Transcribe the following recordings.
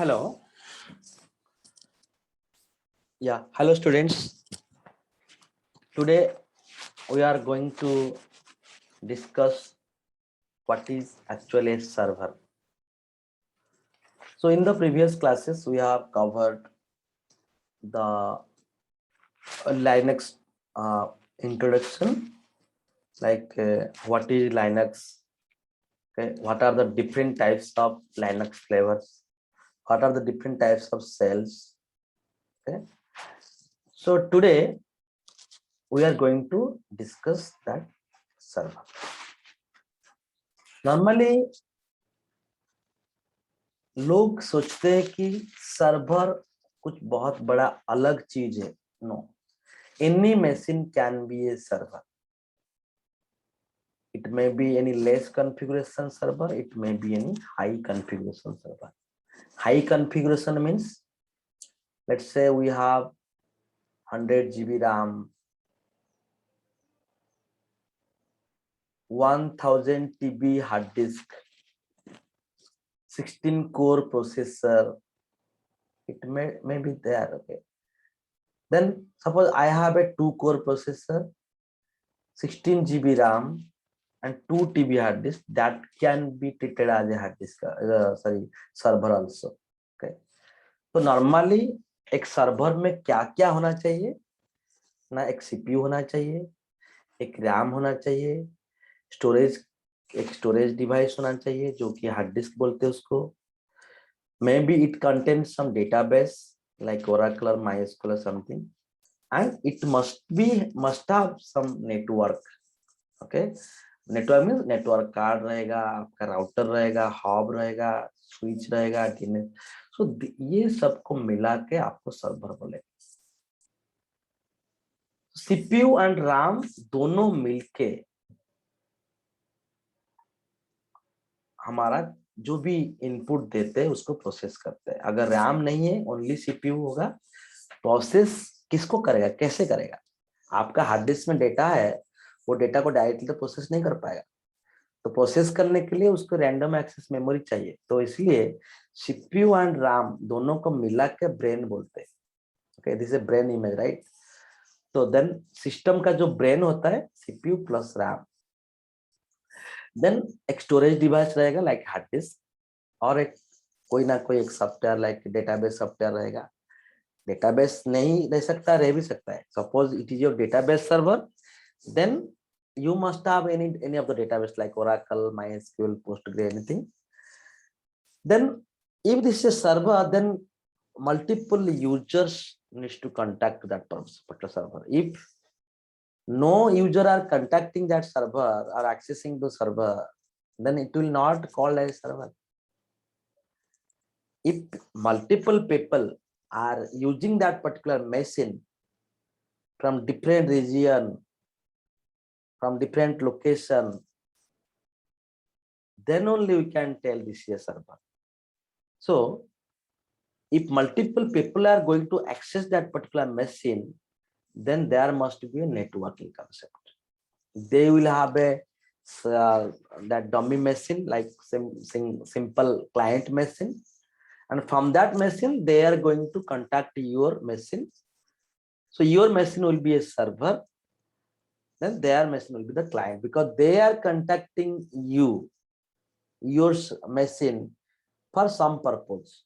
Hello. Yeah, hello students. Today we are going to discuss what is actually a server. So in the previous classes we have covered the Linux introduction, like what is Linux, okay, what are the different types of Linux flavors, what are the different types of shells, okay. So today we are going to discuss that server. Normally लोग सोचते हैं कि server कुछ बहुत बड़ा अलग चीज है. No, any machine can be a server. It may be any less configuration server, it may be any high configuration server. High configuration means, let's say we have 100 GB RAM, 1000 TB hard disk, 16 core processor. It may be there, okay. Then suppose I have a 2 core processor, 16 GB RAM and 2 TB hard disk, that can be treated as a hard disk, server also, okay. तो normally एक server में क्या क्या होना चाहिए ना, एक CPU होना चाहिए, एक रैम होना चाहिए, एक स्टोरेज डिवाइस होना चाहिए जो कि हार्ड डिस्क बोलते हैं उसको. May be it contains some database like Oracle और MySQL something, and it must have some network, okay. Network means network card रहेगा, आपका राउटर रहेगा, हब रहेगा, स्विच रहेगा, सो ये सबको मिला के आपको सर्वर बोलेगा. सीपीयू एंड रैम दोनों मिलके हमारा जो भी इनपुट देते हैं उसको प्रोसेस करते हैं. अगर रैम नहीं है, ओनली सीपीयू होगा, प्रोसेस किसको करेगा, कैसे करेगा? आपका हार्ड डिस्क में डेटा है, वो डेटा को डायरेक्टली तो प्रोसेस नहीं कर पाएगा. तो प्रोसेस करने के लिए उसको रैंडम एक्सेस मेमोरी चाहिए. तो इसलिए सीपीयू एंड रैम दोनों को मिला के ब्रेन बोलते हैं. Okay, this is brain image, right. तो देन सिस्टम का जो ब्रेन होता है सीपीयू प्लस रैम. देन एक स्टोरेज डिवाइस रहेगा लाइक हार्ड डिस्क, और एक कोई ना कोई एक सॉफ्टवेयर लाइक डेटाबेस सॉफ्टवेयर रहेगा. डेटाबेस नहीं रह सकता, रह भी सकता है. Suppose it is your database server, then you must have any of the database like Oracle, MySQL, Postgre, anything. Then if this is a server, then multiple users needs to contact that particular server. If no user are contacting that server or accessing the server, then it will not call as server. If multiple people are using that particular machine from different region, from different location, then only we can tell this is a server. So if multiple people are going to access that particular machine, then there must be a networking concept. They will have a that dummy machine like simple client machine, and from that machine they are going to contact your machine. So your machine will be a server, then their machine will be the client, because they are contacting you, your machine, for some purpose.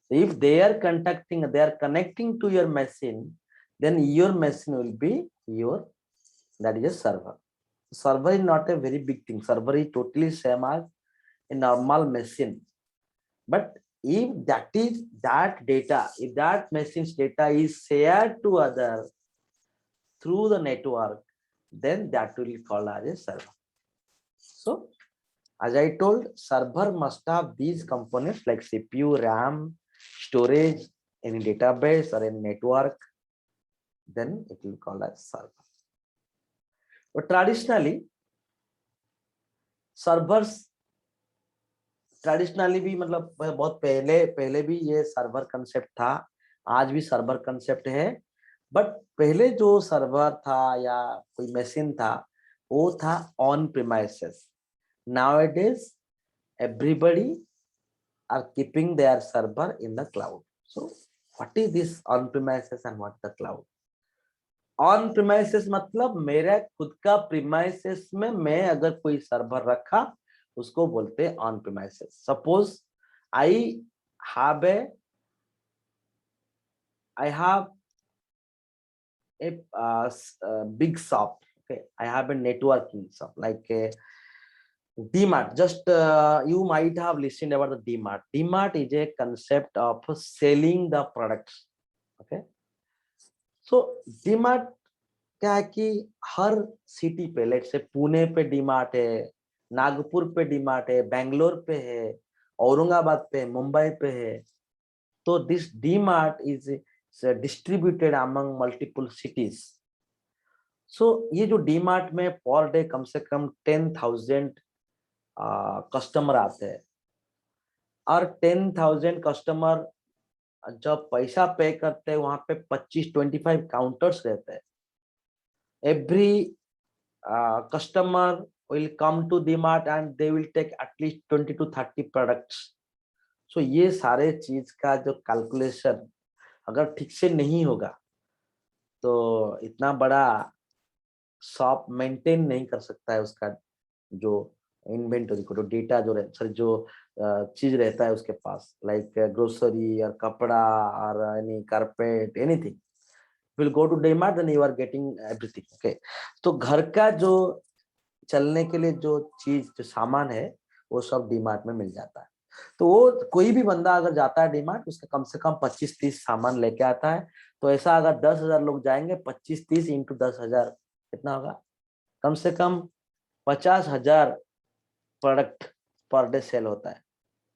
If they are connecting to your machine, then your machine will be your, that is a server. Server is not a very big thing. Server is totally same as a normal machine. But if that data, if that machine's data is shared to other through the network, then that will be called as a server. So as I told, server must have these components like CPU, RAM, storage, any database or any network, then it will be called as server. But traditionally, servers traditionally भी मतलब बहुत पहले भी ये server concept था, आज भी server concept है. बट पहले जो सर्वर था या कोई मशीन था वो था on premises. Nowadays everybody are keeping their server in the cloud. So what is this on premises and what the cloud? On premises मतलब मेरा खुद का प्रीमाइसेस में मैं अगर कोई सर्वर रखा उसको बोलते हैं on premises. Suppose I have a big shop. Okay, I have a networking shop like a DMart. Just you might have listened about the DMart. DMart is a concept of selling the products. Okay, so DMart क्या है कि हर city पे, late से पुणे पे डीमार्ट है, नागपुर पे डीमार्ट है, बेंगलोर पे है, औरंगाबाद पे, मुंबई पे है. तो this DMart is distributed among multiple cities. So ये जो डीमार्ट में पर डे कम से कम 10,000 कस्टमर आते हैं और 10,000 कस्टमर जब पैसा पे करते हैं वहां पे 25-25 काउंटर्स रहते हैं. Every customer will come to DMart and they will take at least 20 to 30 products. So ये सारे चीज का जो कैलकुलेशन अगर ठीक से नहीं होगा तो इतना बड़ा शॉप मेंटेन नहीं कर सकता है. उसका जो इन्वेंटरी को, जो डेटा जो सॉरी जो चीज रहता है उसके पास, लाइक ग्रोसरी और कपड़ा और any carpet anything will go to DMart, then you are getting everything. Okay, तो घर का जो चलने के लिए जो चीज जो सामान है वो सब डीमार्ट में मिल जाता है. तो वो कोई भी बंदा अगर जाता है डीमार्ट उसका कम से कम 25-30 सामान लेके आता है. तो ऐसा अगर 10,000 लोग जाएंगे, 25-30 इंटू 10,000 कितना होगा? कम से कम 50,000 प्रोडक्ट पर डे सेल होता है.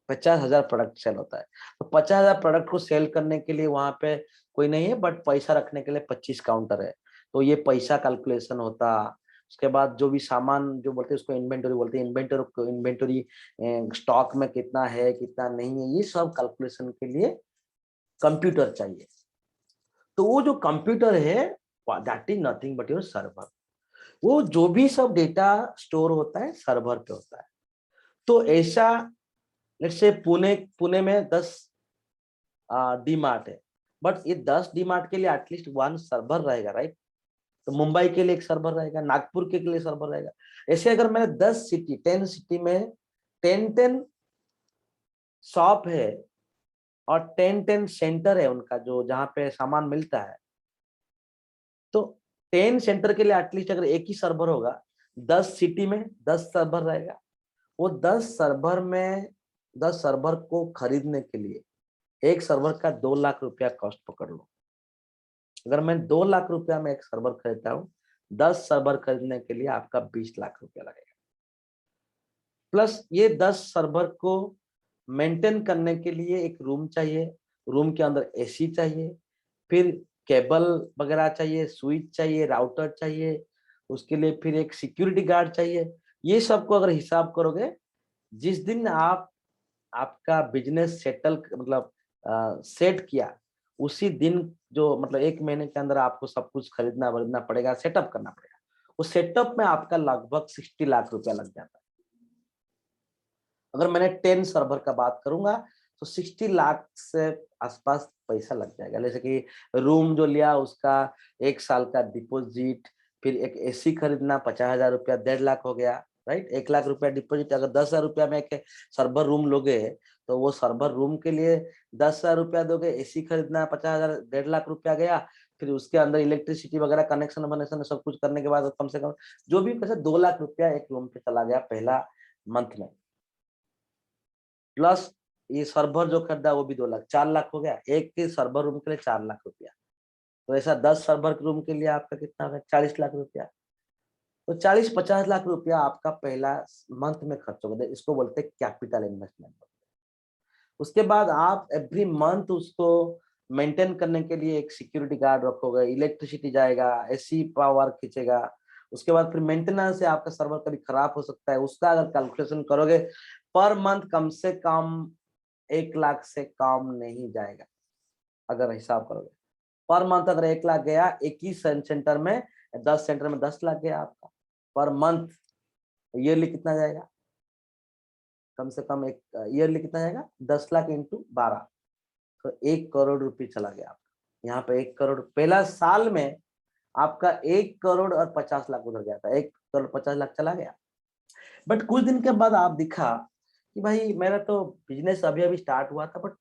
50,000 प्रोडक्ट सेल होता है. तो 50,000 प्रोडक्ट को सेल करने के लिए वहां पे कोई नहीं है, बट पैसा रखने के लिए 25 काउंटर है. तो ये पैसा कैलकुलेशन होता. उसके बाद जो भी सामान जो बोलते हैं उसको इन्वेंटरी बोलते हैं. इन्वेंटरी स्टॉक में कितना है कितना नहीं है, ये सब कैलकुलेशन के लिए कंप्यूटर चाहिए. तो वो जो कंप्यूटर है that is nothing but your server. वो जो भी सब डेटा स्टोर होता है सर्वर पे होता है. तो ऐसा लेट्स से पुणे में 10 डीमार्ट है, बट ये 10 डीमार्ट के लिए एटलीस्ट 1 सर्वर रहेगा, राइट? तो मुंबई के लिए एक सर्वर रहेगा, नागपुर के लिए सर्वर रहेगा. ऐसे अगर मैंने 10 सिटी में 10 शॉप है और 10 सेंटर है उनका जो जहां पे सामान मिलता है, तो 10 सेंटर के लिए एटलीस्ट अगर एक ही सर्वर होगा, 10 सिटी में 10 सर्वर रहेगा. वो 10 सर्वर को खरीदने के लिए एक सर्वर का 2 लाख रुपया कॉस्ट पकड़ लो. अगर मैं 2 लाख रुपया में एक सर्वर खरीदता हूँ, 10 सर्वर खरीदने के लिए आपका 20 लाख रुपया लगेगा. प्लस ये 10 सर्वर को मेंटेन करने के लिए एक रूम चाहिए, रूम के अंदर एसी चाहिए, फिर केबल वगैरह चाहिए, स्विच चाहिए, राउटर चाहिए, उसके लिए फिर एक सिक्योरिटी गार्ड चाहिए. ये सबको अगर हिसाब करोगे, जिस दिन आपका बिजनेस सेटल मतलब सेट किया, उसी दिन जो मतलब 1 महीने के अंदर आपको सब कुछ खरीदना पड़ेगा, सेटअप करना पड़ेगा. उस सेटअप में आपका लगभग 60 लाख रुपया लग जाता है. अगर मैंने 10 सर्वर का बात करूंगा तो 60 लाख से आसपास पैसा लग जाएगा. जैसे कि रूम जो लिया उसका 1 साल का डिपॉजिट, फिर एक एसी खरीदना 50,000 रुपया, 1.5 लाख हो गया, राइट? 1 लाख रुपया डिपॉजिट. अगर 10,000 रुपया में एक सर्वर रूम लोगे तो वो सर्वर रूम के लिए 10,000 रुपया दोगे, एसी खरीदना 50,000, 1.5 लाख रुपया गया. फिर उसके अंदर इलेक्ट्रिसिटी वगैरह कनेक्शन सब कुछ करने के बाद कम से कम जो भी पैसा 2 लाख रुपया एक रूम पे चला गया पहला मंथ में. प्लस ये सर्वर जो खरीदा वो भी 2 लाख, 4 लाख हो गया. एक के सर्वर रूम के लिए 4 लाख रुपया. तो ऐसा 10 सर्वर रूम के लिए आपका कितना होगा? 40 लाख रुपया. तो 40-50 लाख रुपया आपका पहला मंथ में खर्च होगा. इसको बोलते हैं कैपिटल इन्वेस्टमेंट. उसके बाद आप एवरी मंथ उसको मेंटेन करने के लिए एक सिक्योरिटी गार्ड रखोगे, इलेक्ट्रिसिटी जाएगा, एसी पावर खींचेगा. उसके बाद फिर मेंटेनेंस से आपका सर्वर कभी खराब हो सकता है. उसका अगर कैलकुलेशन करोगे पर मंथ कम से कम 1 लाख से कम नहीं जाएगा. अगर हिसाब करोगे पर मंथ अगर 1 लाख गया, एक ही सेंटर में 10 सेंटर में 10 लाख गया आपका पर मंथ. ईयरली कितना जाएगा? कम से कम एक ईयरली कितना जाएगा, 10 लाख इंटू 12, तो 1 करोड़ रुपये चला गया आपका। यहाँ पे 1 करोड़, पहला साल में आपका 1 करोड़ और 50 लाख उधर गया था, 1 करोड़ 50 लाख चला गया। बट कुछ दिन के बाद आप दिखा कि भाई मेरा तो बिजनेस अभी अभी स्टार्ट हुआ था, बट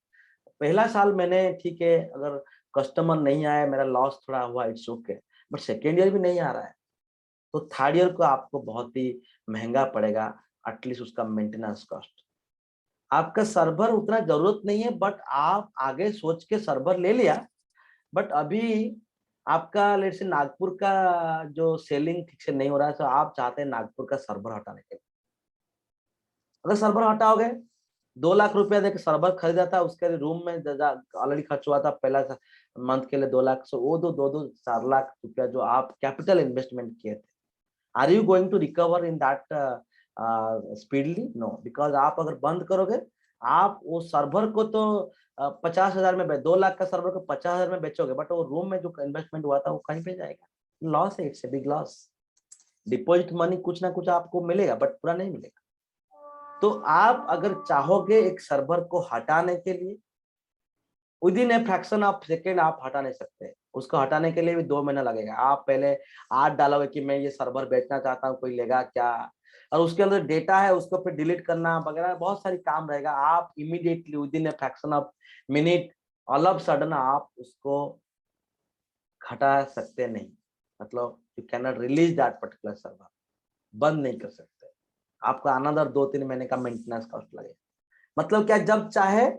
पहला साल मैंने ठीक है, अगर कस्टमर नहीं आया, मेरा लॉस थोड़ा हुआ, it's okay, but second year भी नहीं आ रहा है, तो थर्ड ईयर को आपको बहुत ही महंगा पड़ेगा, एटलीस्ट उसका मेंटेनेंस कॉस्ट। आपका सर्वर उतना जरूरत नहीं है, बट आप आगे सोच के सर्वर ले लिया, बट अभी आपका लेट से नागपुर का जो सेलिंग ठीक से नहीं हो रहा है, तो आप चाहते हैं नागपुर का सर्वर हटाने के लिए। अगर सर्वर हटाओगे, 2 लाख रुपया देकर सर्वर खरीदा था, उसके रूम में ऑलरेडी खर्च हुआ था पहला मंथ के लिए 2 लाख, सो वो 4 लाख रुपया जो आप कैपिटल इन्वेस्टमेंट किए थे, are you going to recover in that speedily? No, because आप अगर बंद करोगे, आप वो सर्वर को तो 50,000 में 2 लाख का सर्वर को 50,000 में बेचोगे, बट वो रूम में जो इन्वेस्टमेंट हुआ था वो कहीं पे जाएगा, लॉस है, it's a big loss. Deposit money कुछ ना कुछ आपको मिलेगा, बट पूरा नहीं मिलेगा। तो आप अगर चाहोगे एक सर्वर को हटाने के लिए, with in a fraction of second आप हटा नहीं सकते, उसको हटाने के लिए भी 2 महीना लगेगा। आप पहले आज डालोगे कि मैं ये सर्वर बेचना चाहता हूँ, कोई लेगा क्या, और उसके अंदर डेटा है उसको फिर डिलीट करना वगैरह, बहुत सारी काम रहेगा। आप immediately with in a fraction of minute, all of sudden आप उसको हटा सकते नहीं, मतलब you can not release that particular server, बंद नहीं कर सकते, आपका अनदर 2-3 महीने का मेंटेनेंस कॉस्ट लगेगा। मतलब क्या, जब चाहे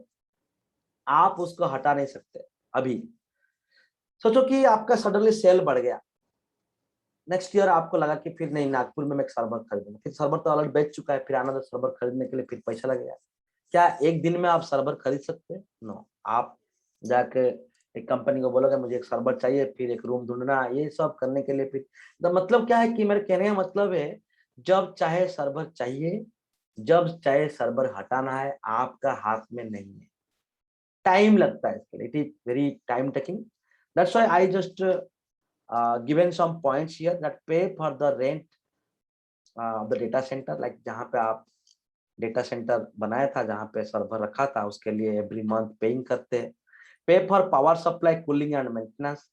आप उसको हटा नहीं सकते। अभी सोचो कि आपका सडनली सेल बढ़ गया, नेक्स्ट ईयर आपको लगा कि फिर नहीं, नागपुर में मैं एक सर्वर खरीदूंगा, फिर सर्वर तो ऑलरेडी बेच चुका है, फिर अनदर सर्वर खरीदने के लिए फिर पैसा लगेगा। क्या एक दिन में आप सर्वर खरीद सकते हैं? नो। आप जाके एक कंपनी को बोलोगे मुझे एक सर्वर चाहिए, फिर एक रूम ढूंढना, ये सब करने के लिए फिर तो मतलब क्या है कि मेरे कहने का मतलब है, जब चाहे सर्वर चाहिए, जब चाहे सर्वर हटाना है, आपका हाथ में नहीं है, टाइम लगता है इसके लिए, it is very time taking. That's why I just given some points here that pay for the rent of the data center, like जहाँ पे आप डेटा सेंटर बनाया था, जहाँ पे सर्वर रखा था, उसके लिए एवरी मंथ पेइंग करते हैं। Pay for power supply, cooling and maintenance,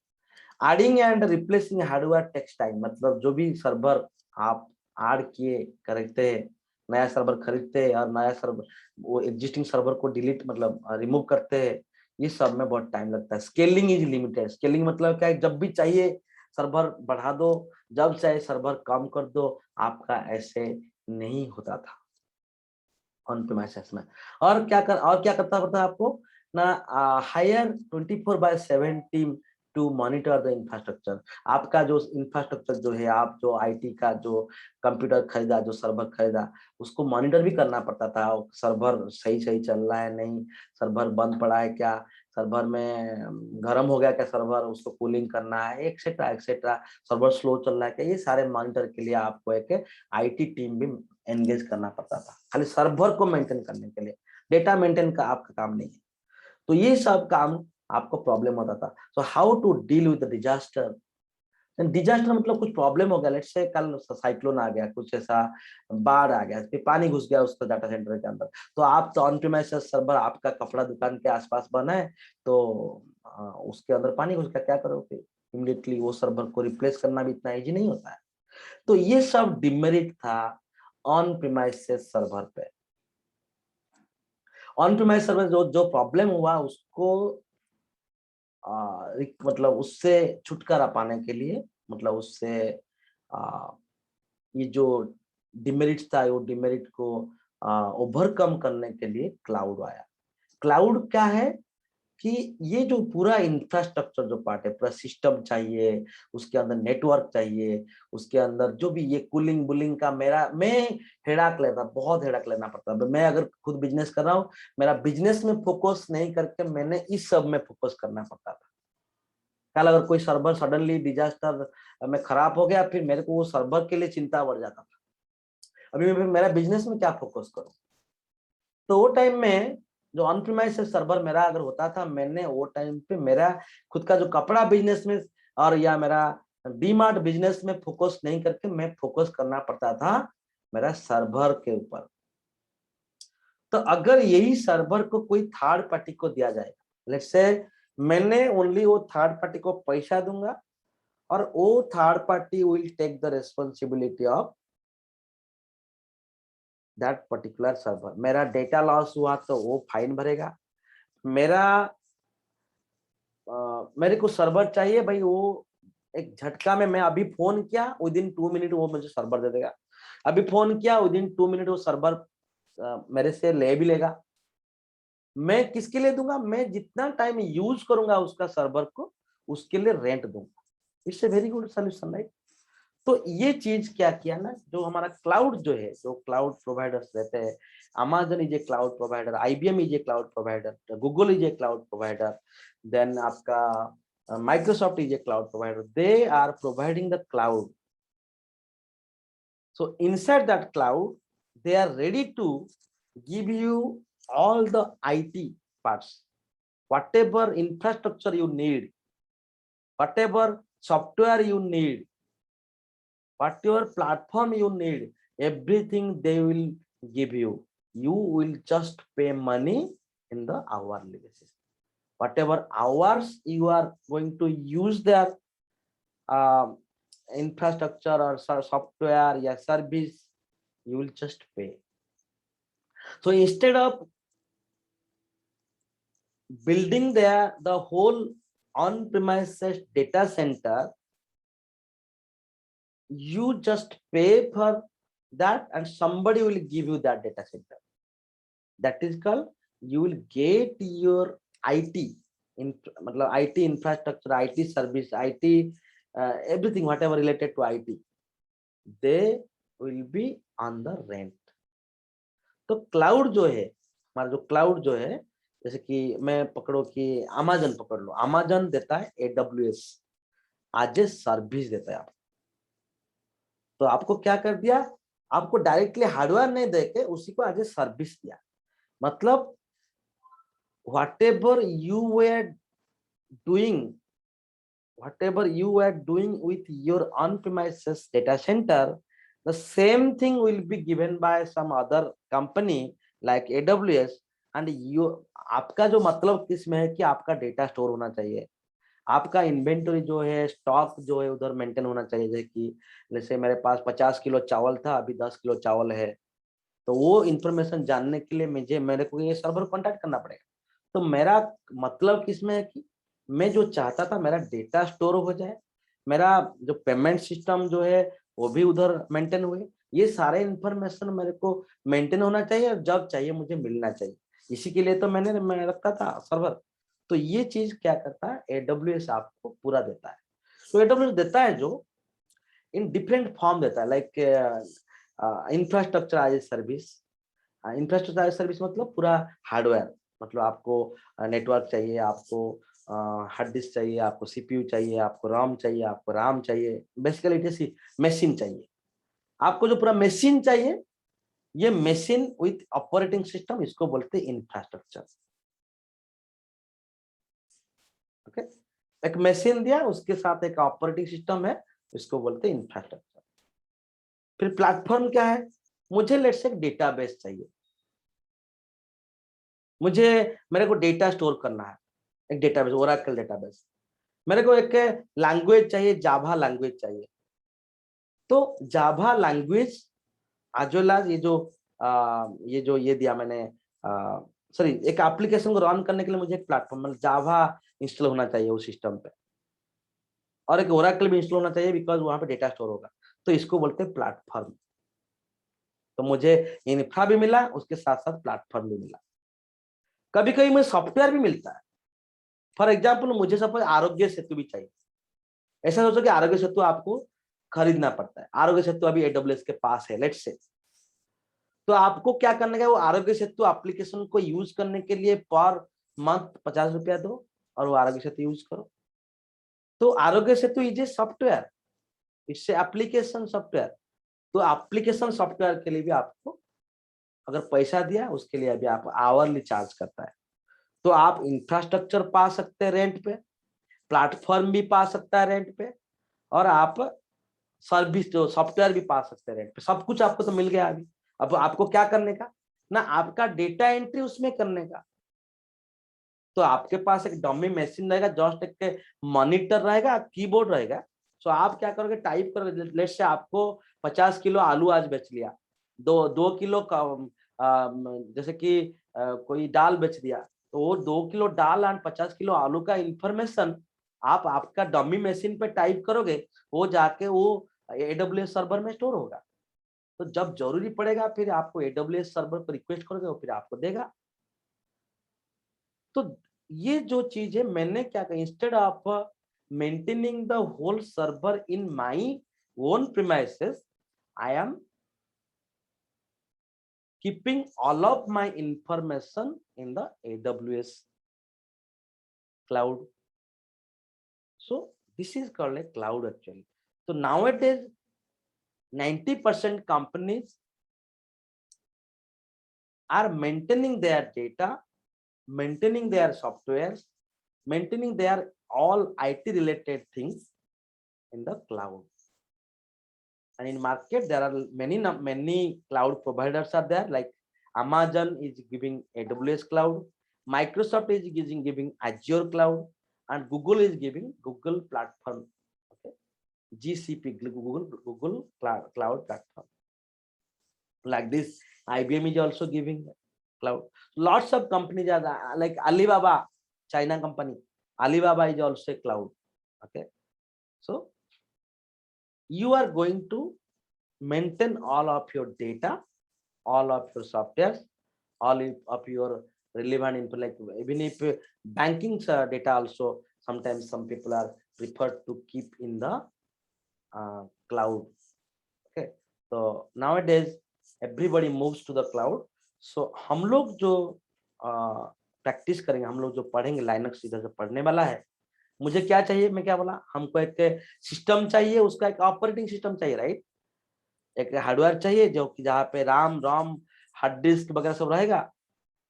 adding and replacing hardware takes time, मतलब जो भी सर्वर आप ऐड किए करते हैं, नया सर्वर खरीदते हैं और नया सर्वर, वो एग्जिस्टिंग सर्वर को डिलीट मतलब रिमूव करते हैं, ये सब में बहुत टाइम लगता है। स्केलिंग इज लिमिटेड, स्केलिंग मतलब क्या है, जब भी चाहिए सर्वर बढ़ा दो, जब चाहे सर्वर कम कर दो, आपका ऐसे नहीं होता था ऑन प्रीमाइसेस में। और क्या करता पड़ता है आपको ना, hire 24/7 team to monitor the infrastructure. आपका जो इंफ्रास्ट्रक्चर जो है, आप जो आईटी का जो कंप्यूटर खरीदा, जो सर्वर खरीदा, उसको मॉनिटर भी करना पड़ता था, सर्वर सही चल रहा है नहीं, सर्वर बंद पड़ा है क्या, सर्वर में गर्म हो गया क्या सर्वर, उसको कूलिंग करना है, एक्सेट्रा एक्सेट्रा, सर्वर स्लो चल रहा है क्या, ये सारे मॉनिटर के लिए आपको एक आईटी टीम भी एंगेज करना पड़ता था, खाली सर्वर को मेंटेन करने के लिए, डेटा मेंटेन का आपका काम नहीं है। तो ये सब काम आपको प्रॉब्लम होता था। So how to deal with the disaster? Disaster मतलब कुछ प्रॉब्लम हो गया, लेट्स से कल साइक्लोन आ गया, कुछ ऐसा बाढ़ आ गया, फिर पानी घुस गया उसका डाटा सेंटर के अंदर, तो आप तो ऑन प्रीमाइसेस सर्वर आपका कपड़ा दुकान के आसपास बना है, तो उसके अंदर पानी घुस गया, क्या करोगे? इमीडिएटली वो सर्वर को रिप्लेस करना भी इतना इजी नहीं होता है। तो ये सब डिमेरिट था ऑन प्रीमाइसेस सर्वर पे। ऑन प्रीमाइस सर्वर जो जो प्रॉब्लम हुआ उसको मतलब उससे छुटकारा पाने के लिए, मतलब उससे आ, ये जो डिमेरिट था, वो डिमेरिट को ओवरकम करने के लिए क्लाउड आया। क्लाउड क्या है कि ये जो पूरा इंफ्रास्ट्रक्चर जो पार्ट है, पूरा सिस्टम चाहिए, उसके अंदर नेटवर्क चाहिए, उसके अंदर जो भी ये कूलिंग बुलिंग का, मैं हेडाक लेता, बहुत हेडाक लेना पड़ता है। मैं अगर खुद बिजनेस कर रहा हूँ, मेरा बिजनेस में फोकस नहीं करके मैंने इस सब में फोकस करना पड़ता था। कल अगर कोई सर्वर सडनली डिजास्टर में खराब हो गया, फिर मेरे को वो सर्वर के लिए चिंता बढ़ जाता था, अभी मैं मेरा बिजनेस में क्या फोकस करूं। तो वो टाइम में जो ऑन प्रीमाइस सर्वर मेरा अगर होता था, मैंने वो टाइम पे मेरा खुद का जो कपड़ा बिजनेस में और या मेरा डीमार्ट बिजनेस में फोकस नहीं करके मैं फोकस करना पड़ता था मेरा सर्वर के ऊपर। तो अगर यही सर्वर को कोई थर्ड पार्टी को दिया जाएगा, लेट्स से मैंने ओनली वो थर्ड पार्टी को पैसा दूंगा और वो third party will take the responsibility of that particular server. मेरा डेटा लॉस हुआ तो वो फाइन भरेगा। मेरा मेरे को सर्वर चाहिए भाई, वो एक झटका में, मैं अभी फोन किया विद इन 2 मिनट वो मुझे सर्वर दे देगा। अभी फोन किया विद इन 2 मिनट वो सर्वर मेरे से ले भी लेगा। मैं किसके लिए दूंगा? मैं जितना टाइम यूज करूंगा उसका सर्वर को, उसके लिए रेंट दूंगा। It's a very good solution, right? तो ये चीज क्या किया ना, जो हमारा क्लाउड जो है, जो क्लाउड प्रोवाइडर्स रहते हैं, Amazon is a cloud provider, IBM is a cloud provider, Google is a cloud provider, then आपका Microsoft is a cloud provider, they are providing the cloud. So inside that cloud, they are ready to give you all the IT parts, whatever infrastructure you need, whatever software you need, whatever platform you need, everything they will give you. You will just pay money in the hourly basis. Whatever hours you are going to use their infrastructure or software or service, you will just pay. So instead of building the whole on-premises data center, you just pay for that and somebody will give you that data center. That is called, you will get your IT in IT infrastructure, IT service, IT everything whatever related to IT, they will be on the rent. तो cloud जो है, हमारा जो cloud जो है, जैसे कि मैं पकड़ो कि अमेजन पकड़ लो, अमेजन देता है AWS आज ए सर्विस देता है आपको। तो आपको क्या कर दिया, आपको डायरेक्टली हार्डवेयर नहीं देके उसी को आज ए सर्विस दिया। मतलब whatever you were doing, whatever you were doing with your on-premises data center, the same thing will be given by some other company like AWS, and you, आपका जो मतलब किसमें है कि आपका डेटा स्टोर होना चाहिए, आपका इन्वेंटरी जो है, स्टॉक जो है उधर मेंटेन होना चाहिए। जैसे कि जैसे मेरे पास 50 किलो चावल था, अभी 10 किलो चावल है, तो वो इंफॉर्मेशन जानने के लिए मुझे, मेरे को ये सर्वर कॉन्टैक्ट करना पड़ेगा। तो मेरा मतलब किसमें है कि मैं जो चाहता था मेरा डेटा स्टोर हो जाए, मेरा जो पेमेंट सिस्टम जो है वो भी उधर मेंटेन हुए, ये सारे इंफॉर्मेशन मेरे को मेंटेन होना चाहिए और जब चाहिए मुझे मिलना चाहिए। इसी के लिए तो मैं रखा था सर्वर। तो ये चीज क्या करता है, AWS आपको पूरा देता है। तो AWS देता है जो इन डिफरेंट फॉर्म देता है, like infrastructure as a service. Infrastructure as service मतलब पूरा हार्डवेयर, मतलब आपको नेटवर्क चाहिए, आपको हार्ड डिस्क चाहिए, आपको CPU चाहिए, आपको रॉम चाहिए, आपको RAM चाहिए, बेसिकली इट इज मशीन चाहिए। आपको जो पूरा मशीन चाहिए, ये मशीन विथ ऑपरेटिंग सिस्टम, इसको बोलते हैं इंफ्रास्ट्रक्चर। ओके, एक मशीन दिया, उसके साथ एक ऑपरेटिंग सिस्टम है, इसको बोलते हैं इंफ्रास्ट्रक्चर। फिर प्लेटफॉर्म क्या है, मुझे लेट्स से डेटाबेस चाहिए, मेरे को डेटा स्टोर करना है, एक डेटाबेस, ओरेकल डेटाबेस। मेरे को एक लैंग्वेज चाहिए, जावा लैंग्वेज चाहिए। तो जावा लैंग्वेज आजोला, ये दिया मैंने, सॉरी, एक एप्लीकेशन को रन करने के लिए मुझे एक प्लेटफॉर्म मतलब जावा इंस्टॉल होना चाहिए उस सिस्टम पे, और एक ओरेकल भी इंस्टॉल होना चाहिए बिकॉज वहां पे डेटा स्टोर होगा। तो इसको बोलते हैं प्लेटफॉर्म। तो मुझे इंफ्रा भी मिला, उसके साथ साथ प्लेटफॉर्म भी मिला। कभी कभी मुझे सॉफ्टवेयर भी मिलता है। फॉर एग्जाम्पल, मुझे सपोज आरोग्य सेतु भी चाहिए। ऐसा सोचो कि आरोग्य सेतु आपको खरीदना पड़ता है, आरोग्य सेतु अभी AWS के पास है लेट्स से। तो आपको क्या करने का, वो आरोग्य सेतु एप्लीकेशन को यूज करने के लिए पर मंथ 50 रुपया दो और वो आरोग्य सेतु यूज करो। तो Aarogya Setu is a software, it's application software. तो एप्लीकेशन सॉफ्टवेयर के लिए भी आपको अगर पैसा दिया, उसके लिए अभी आप आवरली चार्ज करता है। तो आप इंफ्रास्ट्रक्चर पा सकते हैं रेंट पे, प्लेटफॉर्म भी पा सकता है रेंट पे, और आप सर्विस जो सॉफ्टवेयर भी पा सकते हैं रेंट पे। सब कुछ आपको तो मिल गया अभी। अब आपको क्या करने का, ना आपका डेटा एंट्री उसमें करने का। तो आपके पास एक डमी मशीन रहेगा, जस्ट एक मॉनिटर रहेगा, कीबोर्ड रहेगा। सो आप क्या करोगे, टाइप करोगे, लेट्स से आपको 50 किलो आलू आज बेच लिया, 2 किलो का जैसे कि कोई दाल बेच दिया, तो वो 2 किलो दाल और 50 किलो आलू का इंफॉर्मेशन आप आपका डमी मशीन पे टाइप करोगे, वो जाके वो AWS सर्वर में स्टोर होगा। तो जब जरूरी पड़ेगा फिर आपको AWS सर्वर पर रिक्वेस्ट करोगे, वो फिर आपको देगा। तो ये जो चीज है, मैंने क्या कहा, instead of maintaining the whole server in my own premises, I am keeping all of my information in the AWS cloud. So this is called a cloud actually. So nowadays 90% companies are maintaining their data, maintaining their softwares, maintaining their all IT related things in the cloud. And in market there are many cloud providers are there, like Amazon is giving AWS cloud, Microsoft is giving Azure cloud, and Google is giving Google platform, okay, GCP, Google cloud platform. Like this, IBM is also giving cloud. Lots of companies are there, like Alibaba, China company. Alibaba is also a cloud. Okay, so you are going to maintain all of your data, all of your softwares, all of your relevant info, like even if banking data also, sometimes some people are preferred to keep in the cloud. Okay, so nowadays everybody moves to the cloud. So हम लोग जो practice करेंगे, हम लोग जो पढ़ेंगे, Linux इधर से पढ़ने वाला है। मुझे क्या चाहिए, मैं क्या बोला, हमको एक सिस्टम चाहिए, उसका एक ऑपरेटिंग सिस्टम चाहिए, राइट। एक हार्डवेयर चाहिए जो कि जहाँ पे राम रोम हार्ड डिस्क वगैरह सब रहेगा,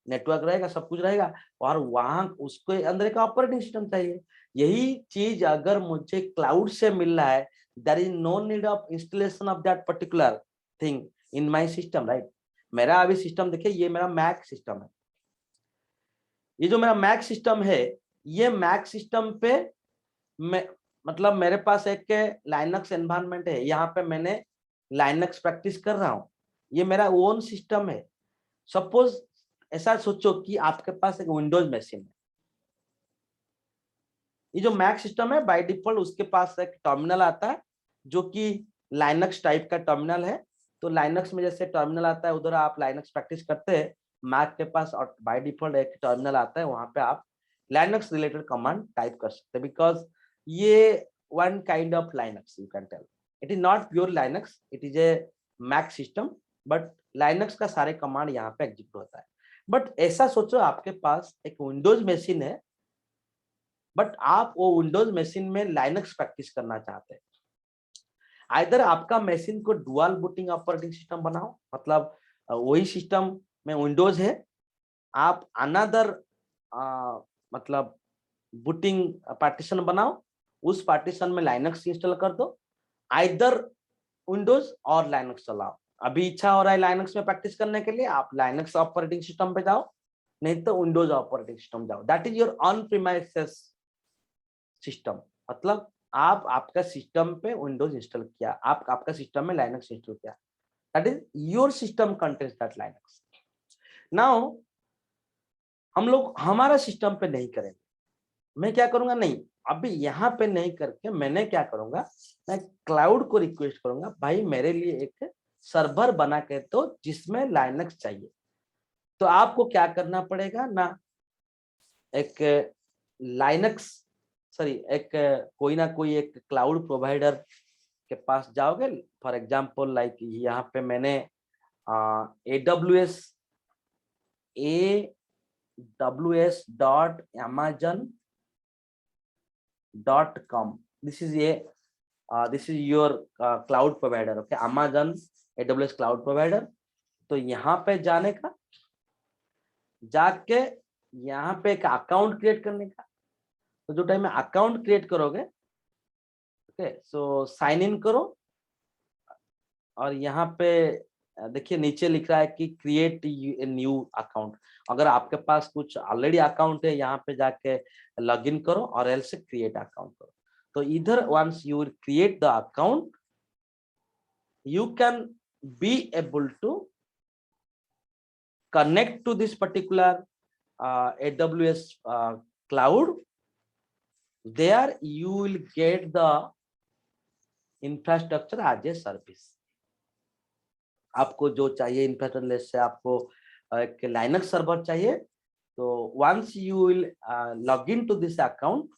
नेटवर्क रहेगा, सब कुछ रहेगा, और वहां उसके अंदर एक ऑपरेटिंग सिस्टम चाहिए। यही चीज अगर मुझे क्लाउड से मिल रहा है, there is no need of installation of that particular thing in my system, right. मेरा अभी सिस्टम देखिए, ये मेरा मैक सिस्टम है। ये जो मेरा मैक सिस्टम है, ये मैक सिस्टम पे मैं, मतलब मेरे पास एक लाइनक्स एनवायरनमेंट है, यहाँ पे मैंने लाइनक्स प्रैक्टिस कर रहा हूँ। ये मेरा ओन सिस्टम है। सपोज ऐसा सोचो कि आपके पास एक विंडोज मशीन है। ये जो मैक सिस्टम है, बाय डिफॉल्ट उसके पास एक टर्मिनल आता है जो कि लाइनक्स टाइप का टर्मिनल है। तो लाइनक्स में जैसे टर्मिनल आता है, उधर आप लाइनक्स प्रैक्टिस करते हैं, मैक के पास और बाय डिफॉल्ट एक टर्मिनल आता है, वहां पे आप लाइनक्स रिलेटेड कमांड टाइप कर सकते हैं। बिकॉज ये one kind of Linux, you can tell it is not pure Linux, it is a Mac system, but Linux का सारे कमांड यहाँ पे एग्जीक्यूट होता है। बट ऐसा सोचो आपके पास एक विंडोज मशीन है, बट आप वो विंडोज मशीन में लाइनक्स प्रैक्टिस करना चाहते हैं। आइदर आपका मशीन को डुअल बूटिंग ऑपरेटिंग सिस्टम बनाओ, मतलब वही सिस्टम में विंडोज है, आप अनदर मतलब बूटिंग पार्टीशन बनाओ, उस पार्टीशन में लाइनक्स इंस्टॉल कर दो। आइदर विंडोज और लाइनक्स चलाओ। अभी इच्छा हो रहा है लाइनक्स में प्रैक्टिस करने के लिए, आप लाइनक्स ऑपरेटिंग सिस्टम पे जाओ, नहीं तो विंडोज ऑपरेटिंग सिस्टम जाओ। That is your on premises system. मतलब आप आपका सिस्टम पे विंडोज इंस्टॉल किया, आप आपका सिस्टम में लाइनक्स इंस्टॉल किया, that is your system contains that Linux. Now हम लोग हमारा सिस्टम पे नहीं करेंगे। मैं क्या करूंगा, नहीं, अभी यहाँ पे नहीं करके मैंने क्या करूंगा, मैं क्लाउड को रिक्वेस्ट करूंगा, भाई मेरे लिए एक सर्वर बना के तो जिसमें लाइनक्स चाहिए। तो आपको क्या करना पड़ेगा ना, एक लाइनक्स सॉरी एक कोई ना कोई एक क्लाउड प्रोवाइडर के पास जाओगे। फॉर एग्जांपल लाइक यहाँ पे मैंने AWS aws.amazon.com, this is your cloud provider, okay, Amazon AWS cloud provider। तो यहाँ पे जाने का, जाके यहाँ पे एक अकाउंट क्रिएट करने का। तो जो टाइम में अकाउंट क्रिएट करोगे, ओके, सो साइन इन करो, और यहाँ पे देखिए नीचे लिख रहा है कि क्रिएट ए न्यू अकाउंट। अगर आपके पास कुछ ऑलरेडी अकाउंट है, यहाँ पे जाके लॉग इन करो और एल्स क्रिएट अकाउंट करो। तो इधर once you create the account, you can be able to connect to this particular AWS cloud. There you will get the infrastructure as a service. आपको जो चाहिए इंफ्रास्ट्रक्चर से, आपको एक लाइनक्स सर्वर चाहिए, तो once you will log into this account,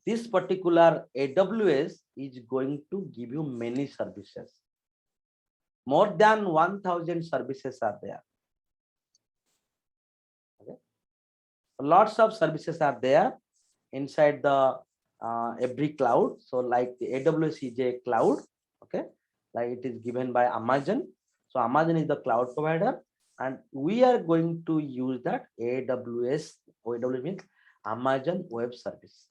this particular AWS is going to give you many services. More than 1000 services are there. Okay. Lots of services are there inside the every cloud. So like the AWS is a cloud, okay, like it is given by Amazon. So Amazon is the cloud provider, and we are going to use that AWS. AWS means Amazon Web Service.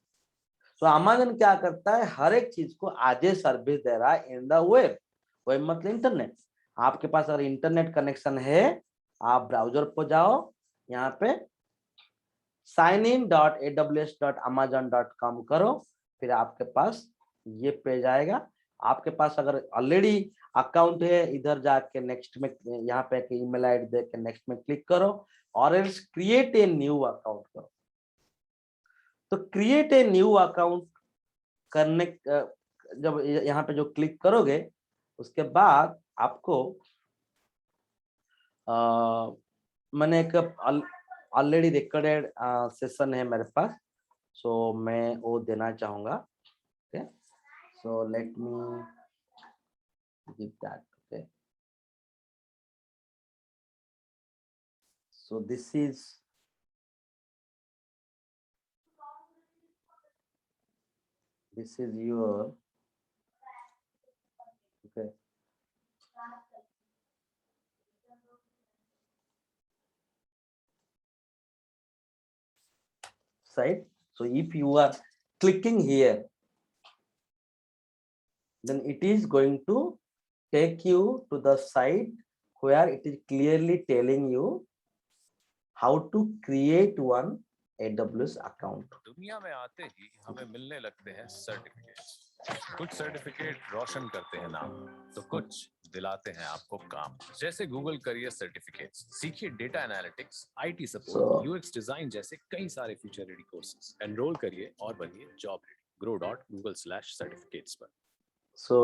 So Amazon क्या करता है, हर एक चीज को आज service दे रहा है in the web. Web मतलब इंटरनेट। आपके पास अगर इंटरनेट कनेक्शन है, आप ब्राउजर पर जाओ, यहाँ पे signin.aws.amazon.com करो, फिर आपके पास ये पेज आएगा। आपके पास अगर ऑलरेडी अकाउंट है, इधर जाके नेक्स्ट में यहाँ पे ईमेल आईडी दे के नेक्स्ट में क्लिक करो, और else create a new account करो। तो क्रिएट ए न्यू अकाउंट करने जब यहाँ पे जो क्लिक करोगे, उसके बाद आपको मैंने एक ऑलरेडी रिकॉर्डेड सेशन है मेरे पास, सो मैं वो देना चाहूंगा। Okay, so let me give that. Okay, so this is your okay site. So if you are clicking here, then it is going to take you to the site where it is clearly telling you how to create one AWS account. दुनिया में आते ही हमें मिलने लगते हैं certificates. कुछ certificate रोशन करते हैं नाम, तो कुछ दिलाते हैं आपको काम। जैसे गूगल करियर सर्टिफिकेट्स। सीखिए data analytics, IT support, UX design जैसे कई सारे फ्यूचर रेडी कोर्सेज। एनरोल करिए और बनिए जॉब रेडी। grow.google/certificates पर। So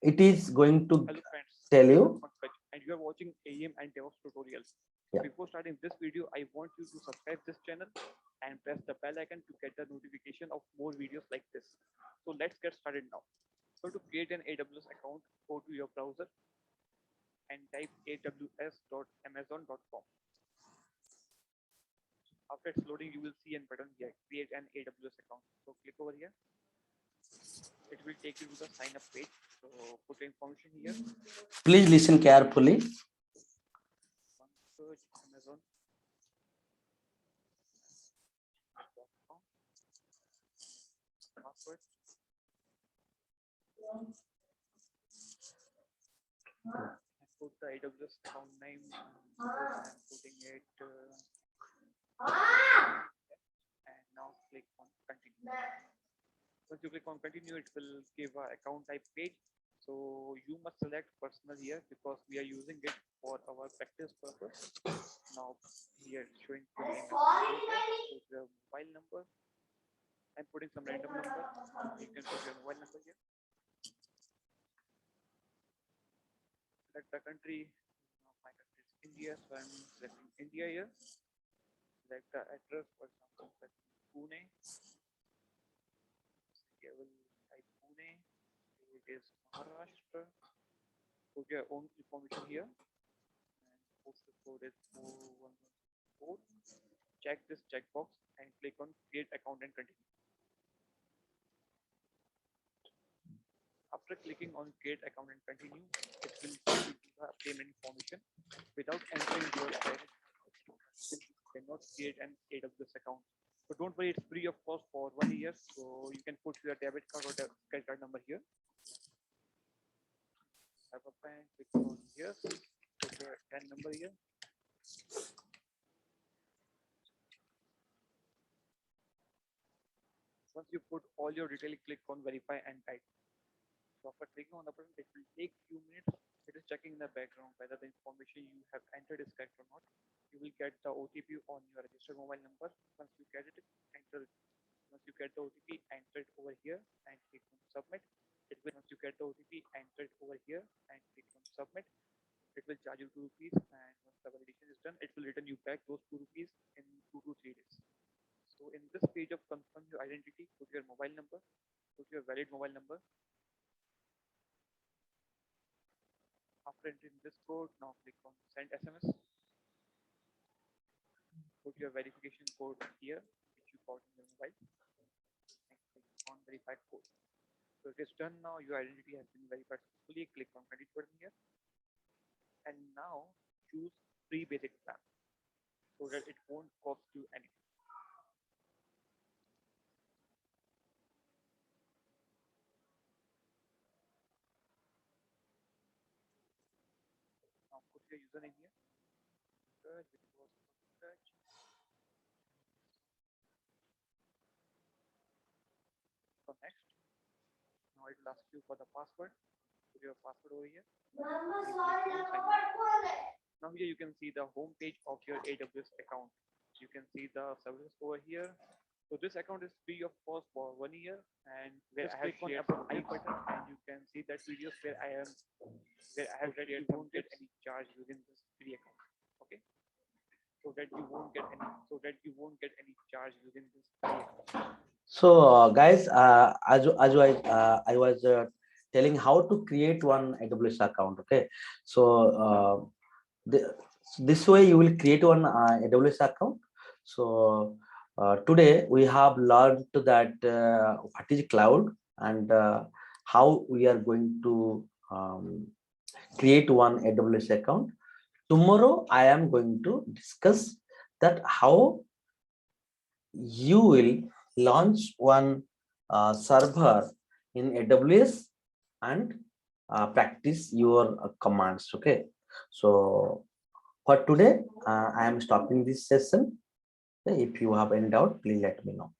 it is going to tell you, and you are watching AEM and DevOps tutorials. Yeah. Before starting this video, I want you to subscribe this channel and press the bell icon to get the notification of more videos like this. So let's get started now. So to create an AWS account, go to your browser and type aws.amazon.com. After it's loading, you will see a button here, create an AWS account. So click over here. It will take you to the sign up page. So put the information here. please listen carefully. Search Amazon. Password. Put the AWS account name. I'm putting it. And now click on continue. Once you click on continue, it will give an account type page. So you must select personal here because we are using it for our practice purpose. Now here it's showing your name. Put your mobile number. I'm putting some random number. You can put your mobile number here. Select the country. My country is India, so I'm selecting India here. Select the address, for example, Pune. I will type Pune. It is Maharashtra. Put your own information here. And postal code is 4114. Check this checkbox and click on create account and continue. After clicking on create account and continue, it will give you the payment information. Without entering your direct, you cannot create an AWS account. So don't worry, it's free of cost for 1 year. So you can put your debit card or credit card number here. server pan, click on here, put your 10 number here. Once you put all your detail, click on verify and type. So after clicking on the button, it will take few minutes. It is checking in the background whether the information you have entered is correct or not. You will get the OTP on your registered mobile number. Once you get it, enter it. Once you get the OTP, enter it over here and click on submit. It will, once you get the OTP, enter it over here and click on submit. It will charge you 2 rupees, and once the validation is done, it will return you back those 2 rupees in 2 to 3 days. So in this page of confirm your identity, put your mobile number, put your valid mobile number. After entering this code, now click on send SMS. Put your verification code here, which you got in your mobile, and click on verified code. So it is done now. Your identity has been verified successfully. Click on credit button here, and now choose free basic plan so that it won't cost you anything. Now put your username here. Search, it was search. So next, now it will ask you for the password. Put your password over here. Now here you can see the home page of your AWS account. You can see the services over here. So this account is free of cost for 1 year, and where I have shared some I button, and you can see that videos where I have shared, you won't get any charge within this free account. Okay. So that you won't get any charge within this free account. So guys, I was telling how to create one AWS account. Okay, so this way you will create one AWS account. So today we have learned that what is cloud and how we are going to create one AWS account. Tomorrow I am going to discuss that how you will launch one server in AWS and practice your commands. Okay, so for today I am stopping this session. If you have any doubt, please let me know.